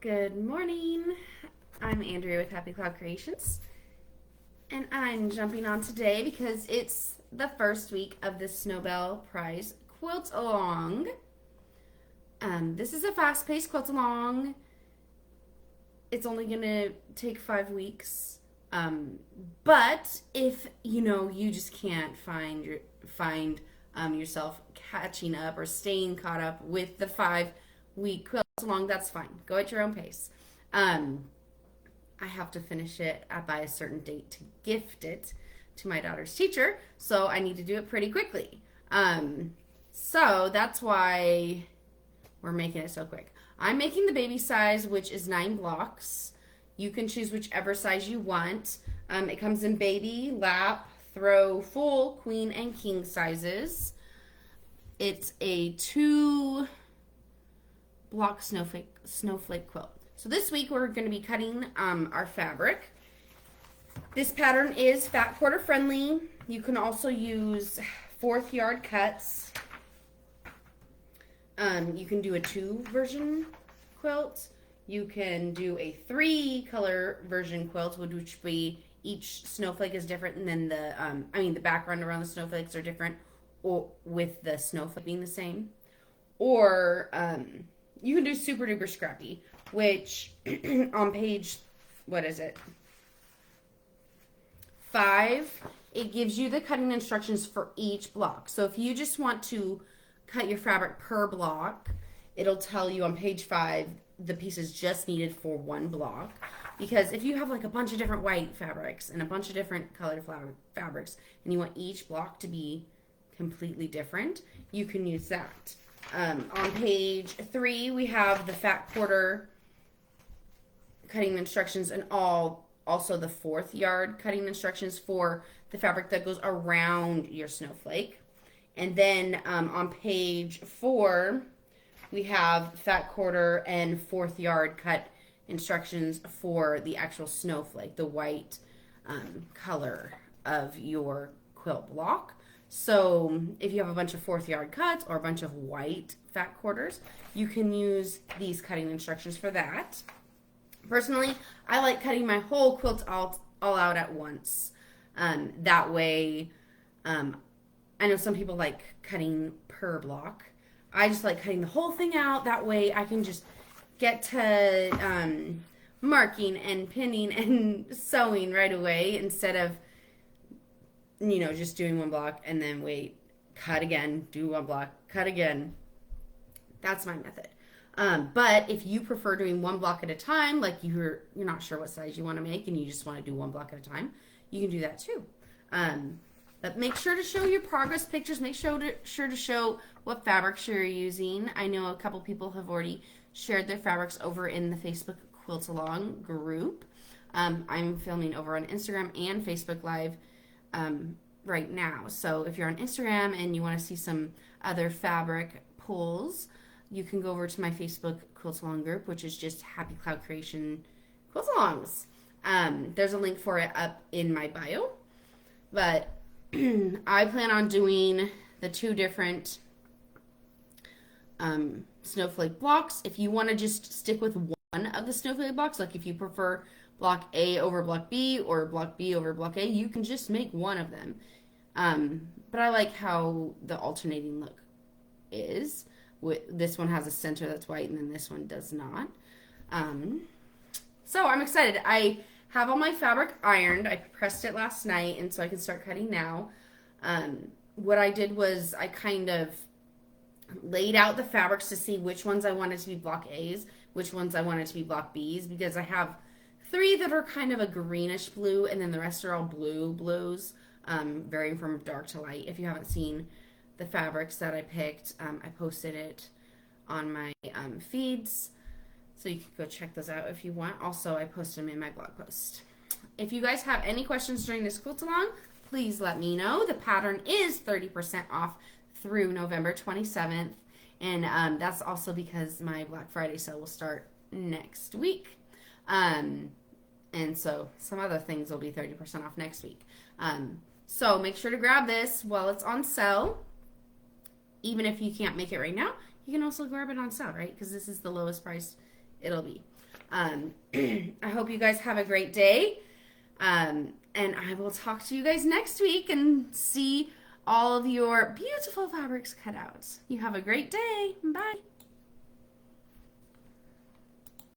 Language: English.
Good morning. I'm Andrea with Happy Cloud Creations, and I'm jumping on today because it's the first week of the SnowBell Prize Quilt Along. This is a fast-paced quilt along. It's only going to take 5 weeks. But if you just can't find yourself catching up or staying caught up with the 5 week quilt along, that's fine. Go at your own pace. I have to finish it by a certain date to gift it to my daughter's teacher, so I need to do it pretty quickly. So that's why we're making it so quick. I'm making the baby size, which is 9 blocks. You can choose whichever size you want. It comes in baby, lap, throw, full, queen, and king sizes. It's a 2-block snowflake quilt. So this week we're going to be cutting our fabric. This pattern is fat quarter friendly. You can also use 4th yard cuts. You can do a 2 version quilt. You can do a 3 color version quilt, which would be each snowflake is different, and then the background around the snowflakes are different, or with the snowflake being the same. Or you can do super duper scrappy, which on page, what is it? 5, it gives you the cutting instructions for each block. So if you just want to cut your fabric per block, it'll tell you on page 5 the pieces just needed for 1 block. Because if you have like a bunch of different white fabrics and a bunch of different colored fabrics and you want each block to be completely different, you can use that. On page 3, we have the fat quarter cutting instructions and also the 4th yard cutting instructions for the fabric that goes around your snowflake. And then on page 4, we have fat quarter and 4th yard cut instructions for the actual snowflake, the white color of your quilt block. So if you have a bunch of 4th yard cuts or a bunch of white fat quarters, you can use these cutting instructions for that. Personally, I like cutting my whole quilt all out at once. That way, I know some people like cutting per block. I just like cutting the whole thing out. That way I can just get to marking and pinning and sewing right away instead of just doing 1 block and then wait, cut again, do 1 block, cut again. That's my method. But if you prefer doing 1 block at a time, like you're not sure what size you want to make and you just want to do 1 block at a time, you can do that too. But make sure to show your progress pictures. Make sure to show what fabrics you're using. I know a couple people have already shared their fabrics over in the Facebook Quilt Along group. I'm filming over on Instagram and Facebook Live right now. So if you're on Instagram and you want to see some other fabric pulls, you can go over to my Facebook Quilt Along group, which is just Happy Cloud Creation Quilt Alongs. There's a link for it up in my bio. But I plan on doing the 2 different snowflake blocks. If you want to just stick with one of the snowflake blocks, like if you prefer block A over block B or block B over block A, you can just make one of them. But I like how the alternating look is. This one has a center that's white and then this one does not. So I'm excited. I have all my fabric ironed. I pressed it last night and so I can start cutting now. What I did was I kind of laid out the fabrics to see which ones I wanted to be block A's, which ones I wanted to be block B's, because I have 3 that are kind of a greenish blue and then the rest are all blues, varying from dark to light. If you haven't seen the fabrics that I picked, I posted it on my feeds, so you can go check those out if you want. Also, I post them in my blog post. If you guys have any questions during this quilt along, please let me know. The pattern is 30% off through November 27th, and that's also because my Black Friday sale will start next week. And so some other things will be 30% off next week. So make sure to grab this while it's on sale. Even if you can't make it right now, you can also grab it on sale, right? Because this is the lowest price it'll be. I hope you guys have a great day. And I will talk to you guys next week and see all of your beautiful fabrics cut out. You have a great day. Bye.